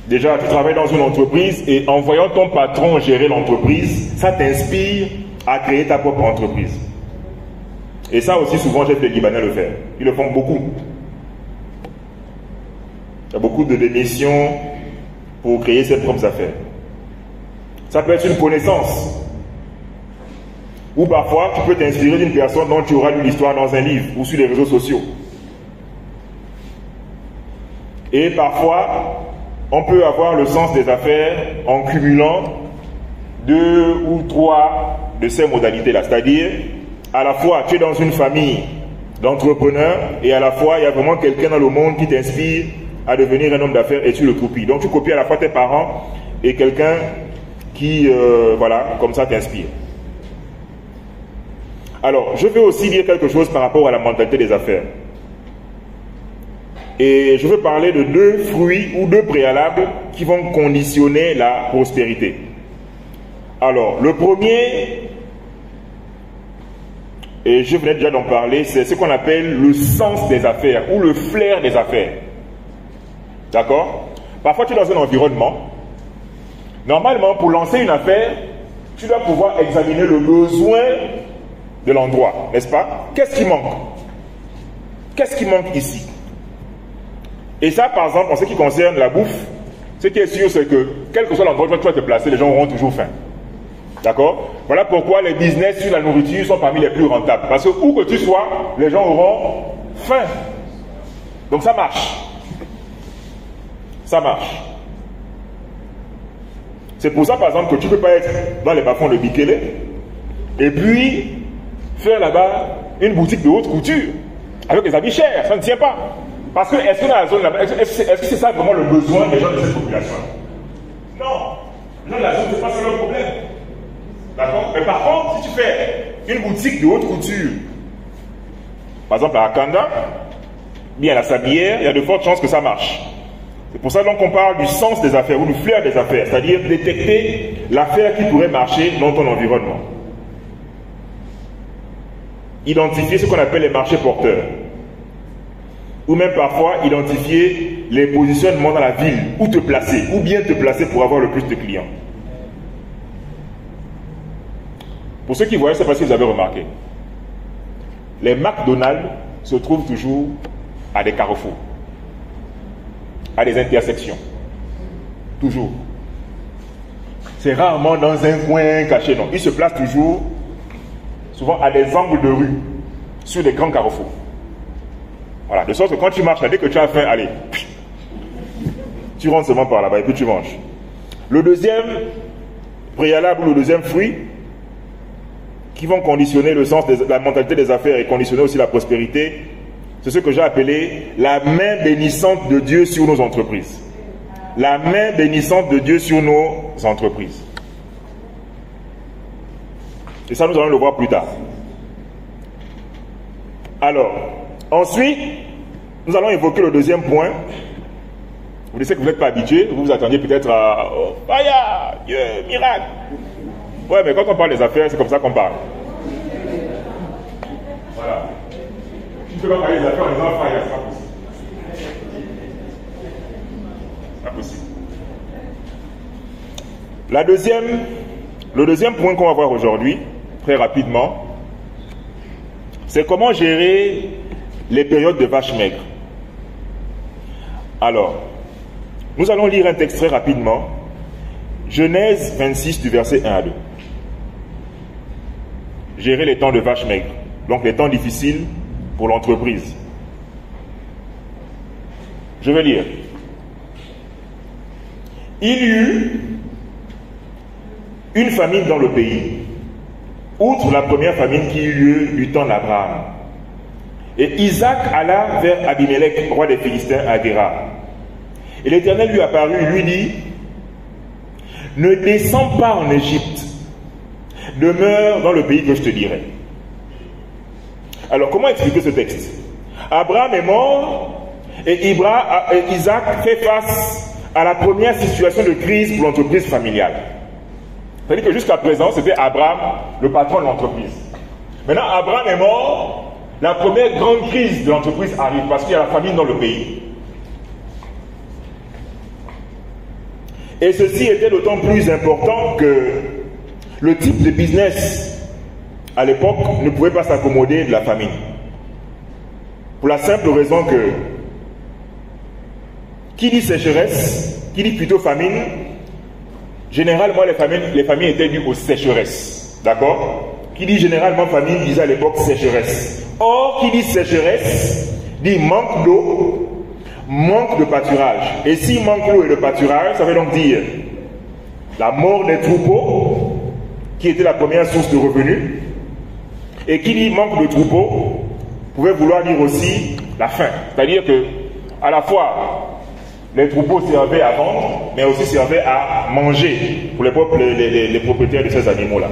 Déjà, tu travailles dans une entreprise et en voyant ton patron gérer l'entreprise, ça t'inspire à créer ta propre entreprise. Et ça aussi, souvent, j'ai fait les Libanais le faire. Ils le font beaucoup. Il y a beaucoup de démissions pour créer ses propres affaires. Ça peut être une connaissance. Ou parfois, tu peux t'inspirer d'une personne dont tu auras lu l'histoire dans un livre ou sur les réseaux sociaux. Et parfois, on peut avoir le sens des affaires en cumulant 2 ou 3 de ces modalités-là. C'est-à-dire, à la fois, tu es dans une famille d'entrepreneurs et à la fois, il y a vraiment quelqu'un dans le monde qui t'inspire à devenir un homme d'affaires et tu le copies. Donc, tu copies à la fois tes parents et quelqu'un qui, voilà, comme ça t'inspire. Alors, je veux aussi dire quelque chose par rapport à la mentalité des affaires. Et je veux parler de 2 fruits ou 2 préalables qui vont conditionner la prospérité. Alors, le premier, et je venais déjà d'en parler, c'est ce qu'on appelle le sens des affaires ou le flair des affaires. D'accord? Parfois, tu es dans un environnement. Normalement, pour lancer une affaire, tu dois pouvoir examiner le besoin de l'endroit, n'est-ce pas? Qu'est-ce qui manque? Qu'est-ce qui manque ici? Et ça, par exemple, en ce qui concerne la bouffe, ce qui est sûr, c'est que, quel que soit l'endroit où tu vas te placer, les gens auront toujours faim. D'accord? Voilà pourquoi les business sur la nourriture sont parmi les plus rentables. Parce que où que tu sois, les gens auront faim. Donc ça marche. Ça marche. C'est pour ça, par exemple, que tu ne peux pas être dans les bas-fonds de Bikele et puis faire là-bas une boutique de haute couture avec des habits chers. Ça ne tient pas. Parce que, est-ce que dans la zone là-bas, est-ce que c'est ça vraiment le besoin des gens de cette population? Non. Les gens de la zone, c'est pas ça leur problème. D'accord? Mais par contre, si tu fais une boutique de haute couture, par exemple à Akanda, bien à la Sablière, il y a de fortes chances que ça marche. C'est pour ça donc qu'on parle du sens des affaires ou du flair des affaires, c'est-à-dire détecter l'affaire qui pourrait marcher dans ton environnement. Identifier ce qu'on appelle les marchés porteurs. Ou même parfois identifier les positionnements dans la ville, où te placer, ou bien te placer pour avoir le plus de clients. Pour ceux qui voyaient, c'est parce que vous avez remarqué. les McDonald's se trouvent toujours à des carrefours, à des intersections. Toujours. C'est rarement dans un coin caché, non. Ils se placent toujours, souvent à des angles de rue, sur des grands carrefours. Voilà, de sorte que quand tu marches, dès que tu as faim, allez, tu rentres seulement par là-bas et puis tu manges. Le deuxième préalable, le deuxième fruit, qui vont conditionner le sens de la mentalité des affaires et conditionner aussi la prospérité, c'est ce que j'ai appelé la main bénissante de Dieu sur nos entreprises. La main bénissante de Dieu sur nos entreprises. Et ça, nous allons le voir plus tard. Alors, ensuite, nous allons évoquer le deuxième point. Vous savez que vous n'êtes pas habitué, vous vous attendiez peut-être à oh, Faya, Dieu, miracle. Ouais, mais quand on parle des affaires, c'est comme ça qu'on parle. Voilà. Tu peux pas parler des affaires en disant Faya, c'est pas possible. Pas possible. Le deuxième point qu'on va voir aujourd'hui, très rapidement, c'est comment gérer les périodes de vaches maigres. Alors, nous allons lire un texte très rapidement. Genèse 26 du verset 1 à 2. Gérer les temps de vaches maigres, donc les temps difficiles pour l'entreprise. Je vais lire. Il y eut une famine dans le pays, outre la première famine qui eut lieu du temps d'Abraham. Et Isaac alla vers Abimelech, roi des Philistins, à Guérar. Et l'Éternel lui apparut et lui dit, « Ne descends pas en Égypte, demeure dans le pays que je te dirai. » Alors, comment expliquer ce texte? Abraham est mort et Isaac fait face à la première situation de crise pour l'entreprise familiale. C'est-à-dire que jusqu'à présent, c'était Abraham, le patron de l'entreprise. Maintenant, Abraham est mort, la première grande crise de l'entreprise arrive parce qu'il y a la famine dans le pays. Et ceci était d'autant plus important que le type de business à l'époque ne pouvait pas s'accommoder de la famine. Pour la simple raison que qui dit sécheresse, qui dit plutôt famine, généralement les familles étaient dues aux sécheresses. D'accord? Qui dit généralement famine disait à l'époque sécheresse. Or, qui dit sécheresse dit manque d'eau, manque de pâturage. Et si manque d'eau et de pâturage, ça veut donc dire la mort des troupeaux, qui était la première source de revenus. Et qui dit manque de troupeaux pouvait vouloir dire aussi la faim. C'est-à-dire que à la fois les troupeaux servaient à vendre, mais aussi servaient à manger pour les propriétaires de ces animaux-là.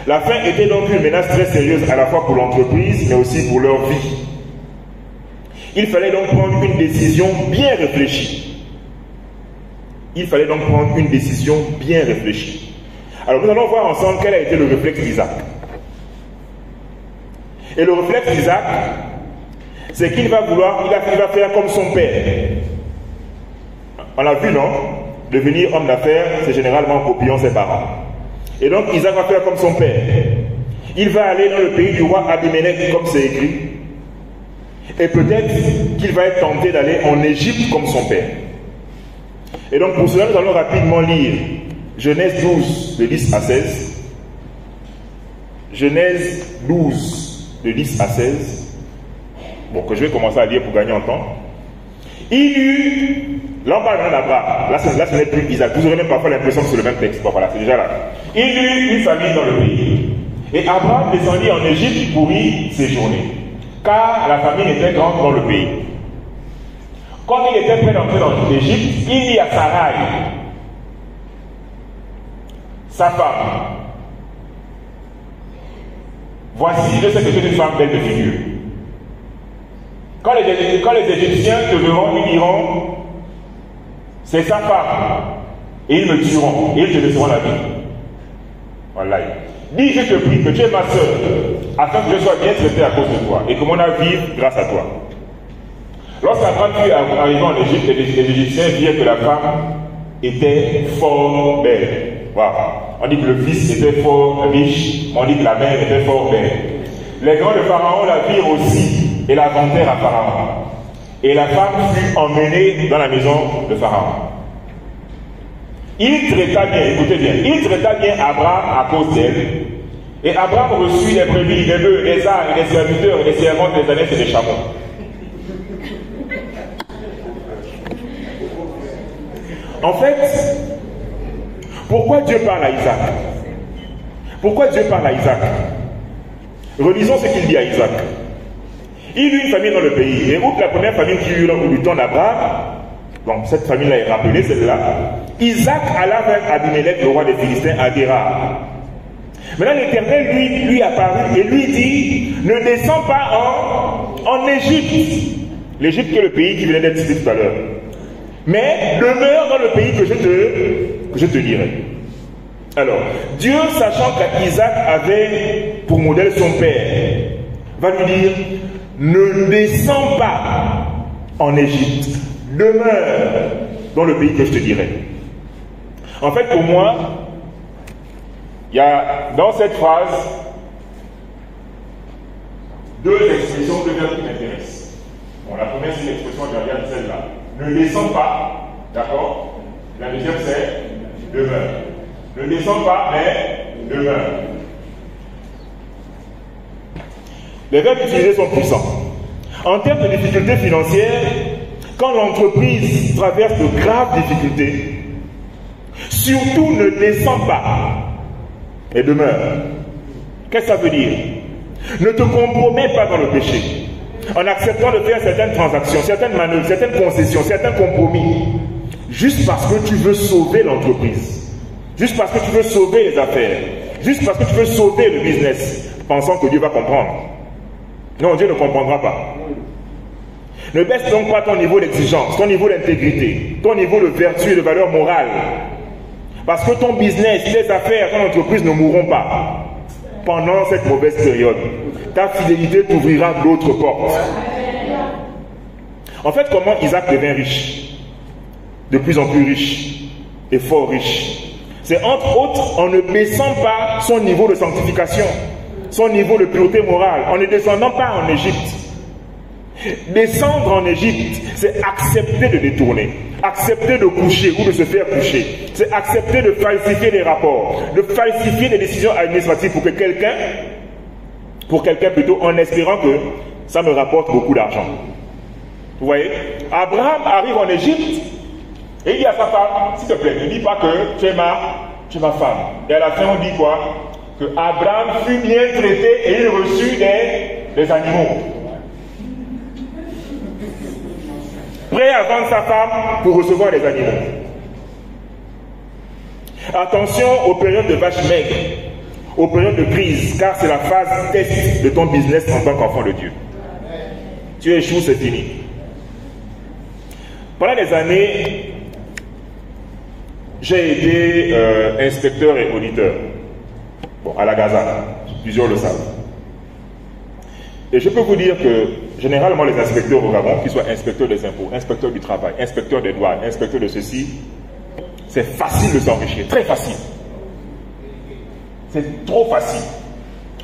La faim était donc une menace très sérieuse à la fois pour l'entreprise, mais aussi pour leur vie. Il fallait donc prendre une décision bien réfléchie. Il fallait donc prendre une décision bien réfléchie. Alors nous allons voir ensemble quel a été le réflexe d'Isaac. Et le réflexe d'Isaac, c'est qu'il va faire comme son père. On l'a vu, non? Devenir homme d'affaires, c'est généralement en copiant ses parents. Et donc Isaac va faire comme son père. Il va aller dans le pays du roi Abimelech, comme c'est écrit. Et peut-être qu'il va être tenté d'aller en Égypte comme son père. Et donc pour cela, nous allons rapidement lire Genèse 12, de 10 à 16. Genèse 12, de 10 à 16. Bon, que je vais commencer à lire pour gagner en temps. Il y eut, là on parle d'Abraham, là ce n'est plus Isaac. Vous aurez même parfois l'impression que c'est le même texte. Bon, voilà, c'est déjà là. Il y eut une famine dans le pays. Et Abraham descendit en Égypte pour y séjourner, car la famine était grande dans le pays. Quand il était prêt d'entrer dans l'Égypte, il dit à Sarai, sa femme, voici, je sais que tu es une femme belle de figure. Quand les Égyptiens te verront, ils diront, c'est sa femme, et ils me tueront, et ils te laisseront la vie. Voilà. Dis, je te prie que tu es ma soeur, afin que je sois bien traité à cause de toi, et que mon âme vive grâce à toi. Lorsqu'Abraham fut arrivé en Égypte, les Égyptiens virent que la femme était fort belle. Wow. On dit que le fils était fort riche, on dit que la mère était fort belle. Les grands de Pharaon la virent aussi et la vantèrent à Pharaon. Et la femme fut emmenée dans la maison de Pharaon. Il traita bien, écoutez bien, il traita bien Abraham à cause d'elle. Et Abraham reçut les brebis, les bœufs, les ânes, les serviteurs, les servantes, les ânesses et les chameaux. En fait, pourquoi Dieu parle à Isaac? Pourquoi Dieu parle à Isaac? Relisons ce qu'il dit à Isaac. Il eut une famille dans le pays, et outre la première famille qui eut du temps d'Abraham, donc cette famille-là est rappelée, celle-là, Isaac alla vers Abimelech, le roi des Philistins, à Guérar. Maintenant l'Éternel lui apparut et lui dit, ne descends pas en Égypte. L'Égypte qui est le pays qui venait d'être cité tout à l'heure. Mais demeure dans le pays que je te dirai. Alors, Dieu, sachant qu'Isaac avait pour modèle son père, va lui dire, ne descends pas en Égypte, demeure dans le pays que je te dirai. En fait, pour moi, il y a dans cette phrase deux expressions, deux verbes qui m'intéressent. Bon, la première, c'est l'expression derrière celle-là. Ne descends pas, d'accord? La deuxième, c'est demeure. Ne descends pas, mais demeure. Les verbes utilisés sont puissants. En termes de difficultés financières, quand l'entreprise traverse de graves difficultés, surtout ne descends pas, mais demeure. Qu'est-ce que ça veut dire? Ne te compromets pas dans le péché. En acceptant de faire certaines transactions, certaines manœuvres, certaines concessions, certains compromis, juste parce que tu veux sauver l'entreprise, juste parce que tu veux sauver les affaires, juste parce que tu veux sauver le business, pensant que Dieu va comprendre. Non, Dieu ne comprendra pas. Ne baisse donc pas ton niveau d'exigence, ton niveau d'intégrité, ton niveau de vertu et de valeur morale. Parce que ton business, tes affaires, ton entreprise ne mourront pas pendant cette mauvaise période. Ta fidélité t'ouvrira d'autres portes. En fait, comment Isaac devint riche? De plus en plus riche et fort riche. C'est entre autres en ne baissant pas son niveau de sanctification, son niveau de pureté morale, en ne descendant pas en Égypte. Descendre en Égypte, c'est accepter de détourner, accepter de coucher ou de se faire coucher. C'est accepter de falsifier des rapports, de falsifier des décisions administratives pour quelqu'un plutôt, en espérant que ça me rapporte beaucoup d'argent. Vous voyez? Abraham arrive en Égypte et il dit à sa femme, s'il te plaît, ne dis pas que tu es ma femme. Et à la fin, on dit quoi? Que Abraham fut bien traité et il reçut des animaux. Prêt à vendre sa femme pour recevoir des animaux. Attention aux périodes de vaches maigres, aux périodes de crise, car c'est la phase test de ton business en tant qu'enfant de Dieu. Tu échoues, c'est fini. Pendant des années, j'ai été inspecteur et auditeur. Bon, à la Gaza, plusieurs le savent. Et je peux vous dire que généralement les inspecteurs au Gabon, qu'ils soient inspecteurs des impôts, inspecteurs du travail, inspecteurs des douanes, inspecteurs de ceci, c'est facile de s'enrichir, très facile. C'est trop facile.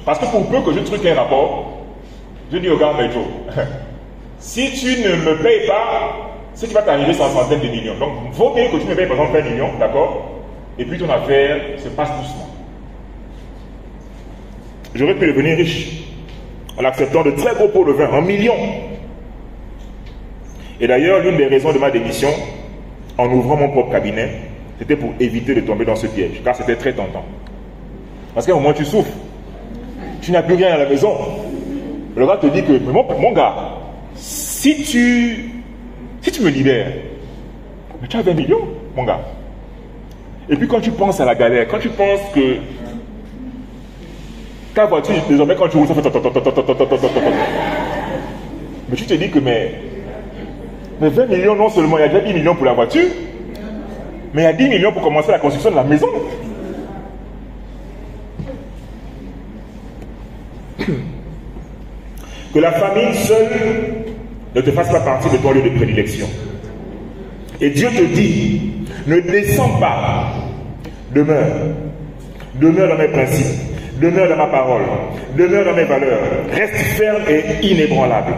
Parce que pour peu que je truque un rapport, je dis au gars, mais Joe, si tu ne me payes pas, ce qui va t'arriver, c'est en centaines de millions. Donc, il vaut bien que tu me payes par exemple 20 millions, d'accord? Et puis ton affaire se passe doucement. J'aurais pu devenir riche en acceptant de très gros pots de vin, en millions. Et d'ailleurs, l'une des raisons de ma démission, en ouvrant mon propre cabinet, c'était pour éviter de tomber dans ce piège, car c'était très tentant. Parce qu'à un moment, tu souffres. Tu n'as plus rien à la maison. Le gars te dit que, mais mon gars, si tu me libères, mais tu as 20 millions, mon gars. Et puis quand tu penses à la galère, quand tu penses que ta voiture, désormais, quand tu roules, ça fait... Mais tu te dis que, mais 20 millions, non seulement, il y a déjà 10 millions pour la voiture, mais il y a 10 millions pour commencer la construction de la maison. Que la famille seule ne te fasse pas partie de ton lieu de prédilection. Et Dieu te dit, ne descends pas, demeure dans mes principes. demeure dans ma parole, demeure dans mes valeurs, reste ferme et inébranlable.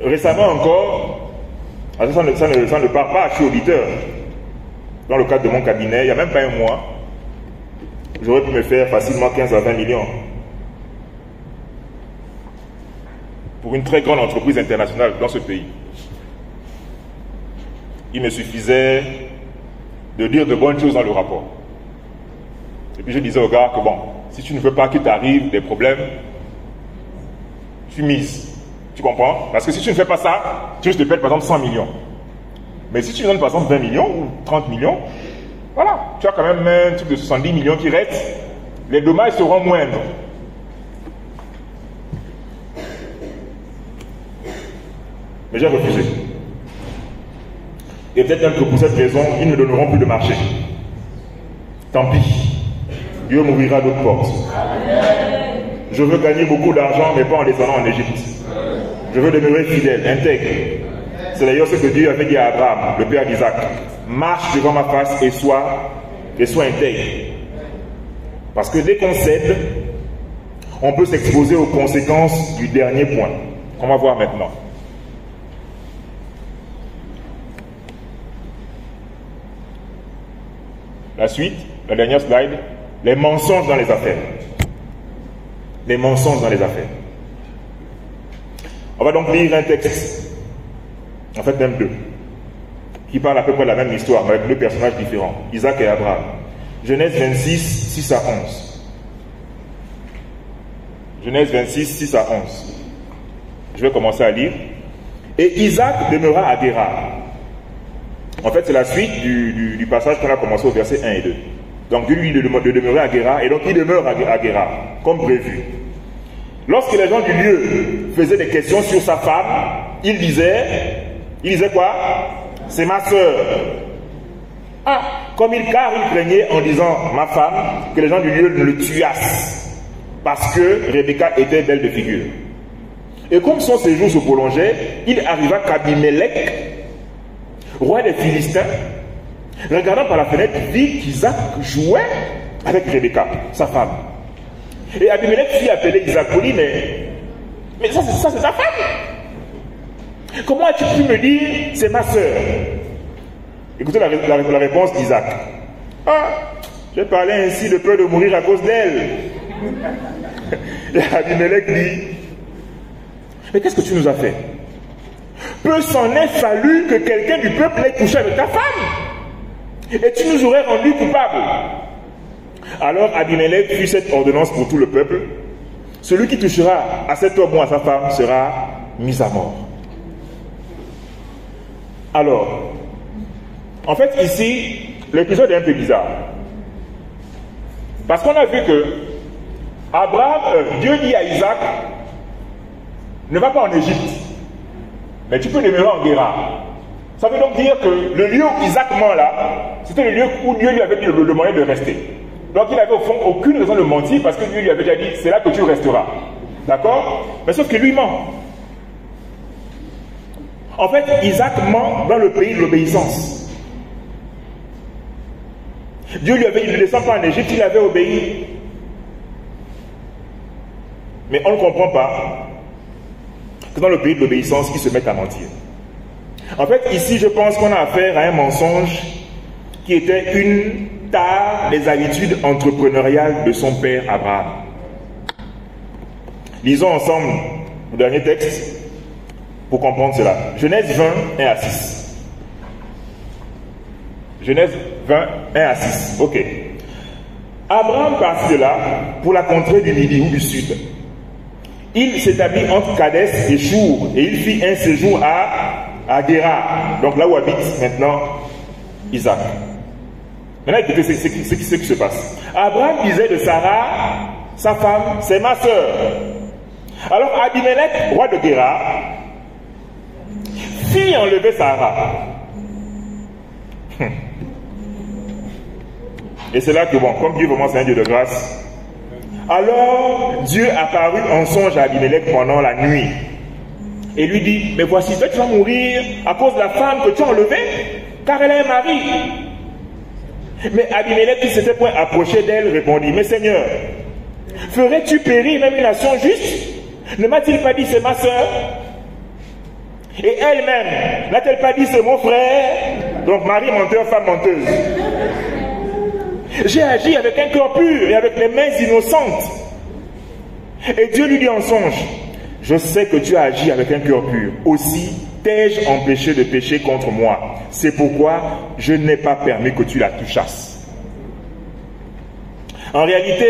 Récemment encore, ça ne part pas, je suis auditeur. Dans le cadre de mon cabinet, il n'y a même pas un mois, j'aurais pu me faire facilement 15 à 20 millions. Pour une très grande entreprise internationale dans ce pays. Il me suffisait de dire de bonnes choses dans le rapport. Et puis je disais au gars que bon, si tu ne veux pas qu'il t'arrive des problèmes, tu mises. Tu comprends? Parce que si tu ne fais pas ça, tu te payes par exemple 100 millions. Mais si tu donnes par exemple 20 millions ou 30 millions, voilà, tu as quand même un truc de 70 millions qui reste, les dommages seront moindres. Mais j'ai refusé. Et peut-être même que pour cette raison, ils ne me donneront plus de marché. Tant pis. Dieu m'ouvrira d'autres portes. Je veux gagner beaucoup d'argent, mais pas en descendant en Égypte. Je veux demeurer fidèle, intègre. C'est d'ailleurs ce que Dieu avait dit à Abraham, le père d'Isaac. Marche devant ma face et sois intègre. Parce que dès qu'on cède, on peut s'exposer aux conséquences du dernier point, qu'on va voir maintenant. La suite, la dernière slide, les mensonges dans les affaires. Les mensonges dans les affaires. On va donc lire un texte, en fait même deux, qui parle à peu près de la même histoire, mais avec deux personnages différents, Isaac et Abraham. Genèse 26, 6 à 11. Genèse 26, 6 à 11. Je vais commencer à lire. Et Isaac demeura à Guérar. En fait, c'est la suite du passage qu'on a commencé au verset 1 et 2. Donc, Dieu lui dit de demeurer à Guérar, et donc il demeure à Guérar, comme prévu. Lorsque les gens du lieu faisaient des questions sur sa femme, il disait quoi? C'est ma sœur. Ah, car il craignait en disant ma femme, que les gens du lieu ne le tuassent, parce que Rebecca était belle de figure. Et comme son séjour se prolongeait, il arriva qu'Abimelech, roi des Philistins, regardant par la fenêtre, vit qu'Isaac jouait avec Rebecca, sa femme. Et Abimelech fit appeler Isaac pour lui, mais ça c'est ta femme. Comment as-tu pu me dire c'est ma sœur? Écoutez la réponse d'Isaac. Ah, j'ai parlé ainsi de peur de mourir à cause d'elle. Et Abimelech dit, mais qu'est-ce que tu nous as fait? Peu s'en est fallu que quelqu'un du peuple ait couché avec ta femme, et tu nous aurais rendu coupables. Alors Abimelech fit cette ordonnance pour tout le peuple. Celui qui touchera à cet homme ou à sa femme sera mis à mort. Alors, en fait ici, l'épisode est un peu bizarre. Parce qu'on a vu que Dieu dit à Isaac, ne va pas en Égypte, mais tu peux demeurer en Guérar. Ça veut donc dire que le lieu où Isaac ment là, c'était le lieu où Dieu lui avait dit le moyen de rester. Donc il n'avait au fond aucune raison de mentir parce que Dieu lui avait déjà dit, c'est là que tu resteras. D'accord? Mais sauf que lui ment. En fait, Isaac ment dans le pays de l'obéissance. Dieu lui avait dit, ne descend pas en Égypte, il avait obéi. Mais on ne comprend pas que dans le pays de l'obéissance, ils se mettent à mentir. En fait, ici, je pense qu'on a affaire à un mensonge qui était une tare des habitudes entrepreneuriales de son père Abraham. Lisons ensemble le dernier texte pour comprendre cela. Genèse 20, 1 à 6. Genèse 20, 1 à 6. Ok. Abraham partit de là pour la contrée du Midi ou du Sud. Il s'établit entre Kadès et Chour et il fit un séjour à Guérar, donc là où habite maintenant Isaac. Maintenant, écoutez ce qui se passe. Abraham disait de Sarah, sa femme, c'est ma sœur. Alors Abimelech, roi de Guérar, fit enlever Sarah. Et c'est là que, bon, comme Dieu vraiment c'est un Dieu de grâce, alors Dieu apparut en songe à Abimelech pendant la nuit et lui dit, mais voici, toi tu vas mourir à cause de la femme que tu as enlevée, car elle a un mari. Mais Abimelech, qui s'était point approché d'elle, répondit, mais Seigneur, ferais-tu périr même une nation juste? Ne m'a-t-il pas dit c'est ma soeur? Et elle-même, n'a-t-elle pas dit c'est mon frère? Donc mari menteur, femme menteuse. J'ai agi avec un cœur pur et avec les mains innocentes. Et Dieu lui dit en songe, je sais que tu as agi avec un cœur pur. Aussi t'ai-je empêché de pécher contre moi. C'est pourquoi je n'ai pas permis que tu la touchasses. En réalité,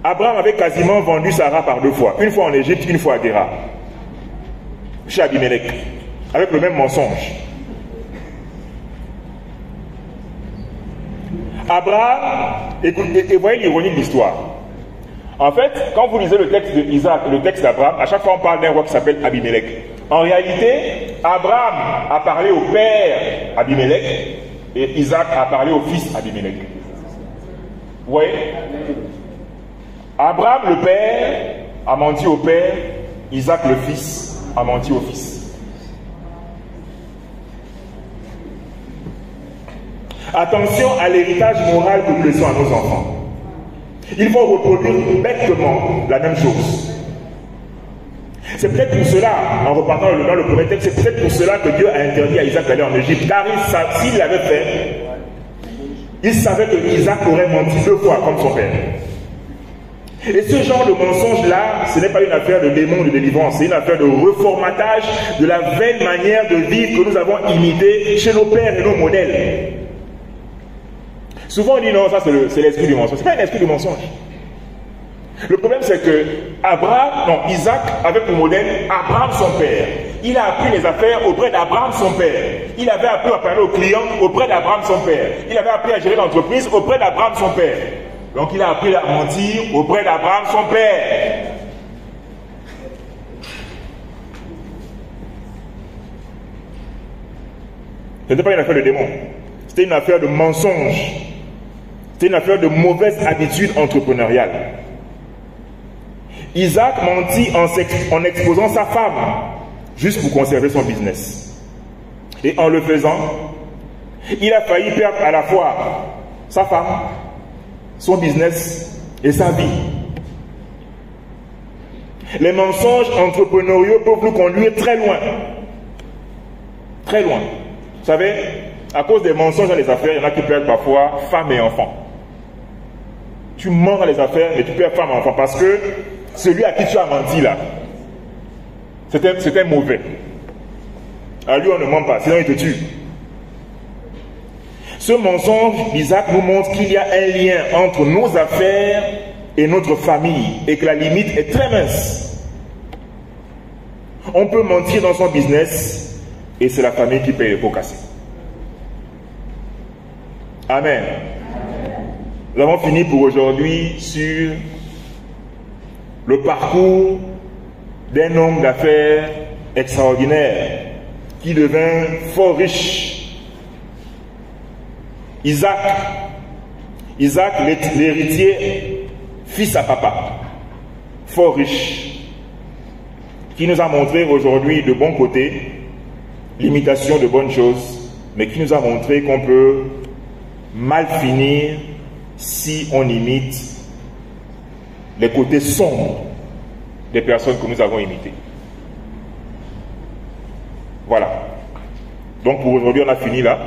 Abraham avait quasiment vendu Sarah par 2 fois. Une fois en Égypte, une fois à Guéra. Chez Abimelech. Avec le même mensonge. Abraham, et voyez l'ironie de l'histoire. En fait, quand vous lisez le texte d'Isaac et le texte d'Abraham, à chaque fois on parle d'un roi qui s'appelle Abimelech. En réalité, Abraham a parlé au père Abimelech et Isaac a parlé au fils Abimelech. Vous voyez? Abraham le père a menti au père, Isaac le fils a menti au fils. Attention à l'héritage moral que nous laissons à nos enfants. Ils vont reproduire bêtement la même chose. C'est peut-être pour cela, en repartant dans le premier texte, c'est peut-être pour cela que Dieu a interdit à Isaac d'aller en Égypte, car s'il l'avait fait, il savait que Isaac aurait menti 2 fois comme son père. Et ce genre de mensonge-là, ce n'est pas une affaire de démon de délivrance, c'est une affaire de reformatage de la vaine manière de vivre que nous avons imitée chez nos pères et nos modèles. Souvent on dit non, ça c'est l'esprit du mensonge. Ce n'est pas un esprit du mensonge. Le problème c'est que Isaac avait pour modèle Abraham son père. Il a appris les affaires auprès d'Abraham son père. Il avait appris à parler aux clients auprès d'Abraham son père. Il avait appris à gérer l'entreprise auprès d'Abraham son père. Donc il a appris à mentir auprès d'Abraham son père. Ce n'était pas une affaire de démon. C'était une affaire de mensonge. C'était une affaire de mauvaise habitude entrepreneuriale. Isaac mentit en exposant sa femme, juste pour conserver son business. Et en le faisant, il a failli perdre à la fois sa femme, son business et sa vie. Les mensonges entrepreneuriaux peuvent nous conduire très loin. Très loin. Vous savez, à cause des mensonges dans les affaires, il y en a qui perdent parfois femme et enfant. Tu mens dans les affaires, mais tu perds femme et enfant parce que celui à qui tu as menti là, c'était mauvais. À lui, on ne ment pas, sinon il te tue. Ce mensonge d'Isaac nous montre qu'il y a un lien entre nos affaires et notre famille et que la limite est très mince. On peut mentir dans son business et c'est la famille qui paye les pots cassés. Amen. Nous avons fini pour aujourd'hui sur le parcours d'un homme d'affaires extraordinaire qui devint fort riche. Isaac, l'héritier, fils à papa, fort riche, qui nous a montré aujourd'hui de bons côtés, l'imitation de bonnes choses, mais qui nous a montré qu'on peut mal finir si on imite les côtés sombres des personnes que nous avons imitées. Voilà. Donc pour aujourd'hui, on a fini là.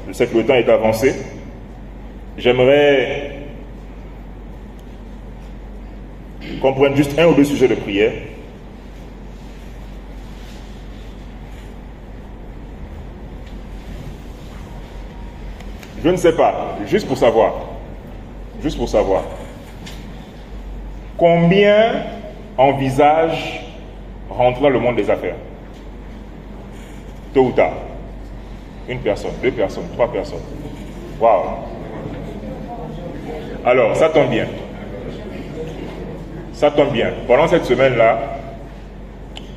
Je sais que le temps est avancé. J'aimerais qu'on prenne juste 1 ou 2 sujets de prière. Je ne sais pas, juste pour savoir, combien envisagent rentrer dans le monde des affaires? Tôt ou tard. 1 personne, 2 personnes, 3 personnes. Waouh! Alors, ça tombe bien. Ça tombe bien. Pendant cette semaine-là,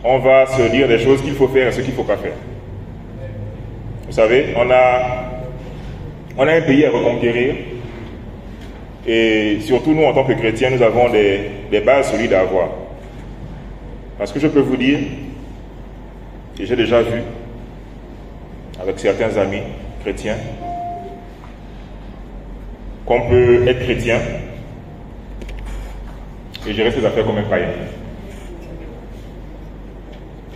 on va se dire des choses qu'il faut faire et ce qu'il ne faut pas faire. Vous savez, on a un pays à reconquérir et surtout nous en tant que chrétiens nous avons des bases solides à avoir. Parce que je peux vous dire, et j'ai déjà vu avec certains amis chrétiens, qu'on peut être chrétien et gérer ses affaires comme un païen.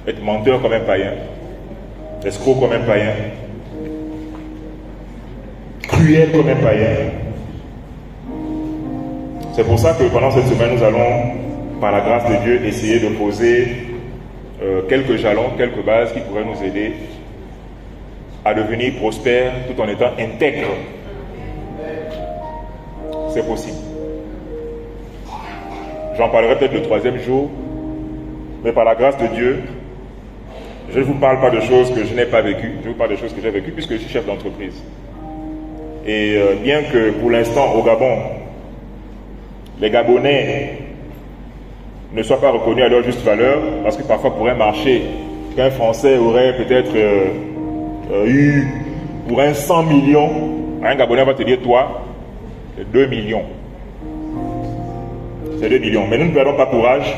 Être menteur comme un païen, escroc comme un païen, cruel comme un païen. C'est pour ça que pendant cette semaine, nous allons, par la grâce de Dieu, essayer de poser quelques jalons, quelques bases qui pourraient nous aider à devenir prospères tout en étant intègres. C'est possible. J'en parlerai peut-être le 3e jour, mais par la grâce de Dieu, je ne vous parle pas de choses que je n'ai pas vécues, je vous parle de choses que j'ai vécues puisque je suis chef d'entreprise. Et bien que pour l'instant au Gabon, les Gabonais ne soient pas reconnus à leur juste valeur, parce que parfois pour un marché qu'un Français aurait peut-être eu pour un 100 millions, un Gabonais va te dire, toi, c'est 2 millions. C'est 2 millions. Mais nous ne perdons pas courage.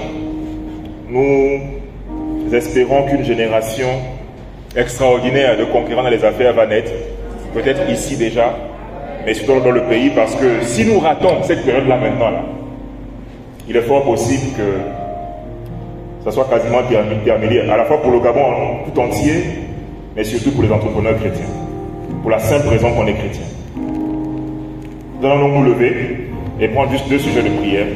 Nous espérons qu'une génération extraordinaire de conquérants dans les affaires va naître, peut-être ici déjà, mais surtout dans le pays, parce que si nous ratons cette période-là maintenant, là, il est fort possible que ça soit quasiment terminé, à la fois pour le Gabon tout entier, mais surtout pour les entrepreneurs chrétiens, pour la simple raison qu'on est chrétien. Nous allons nous lever et prendre juste 2 sujets de prière.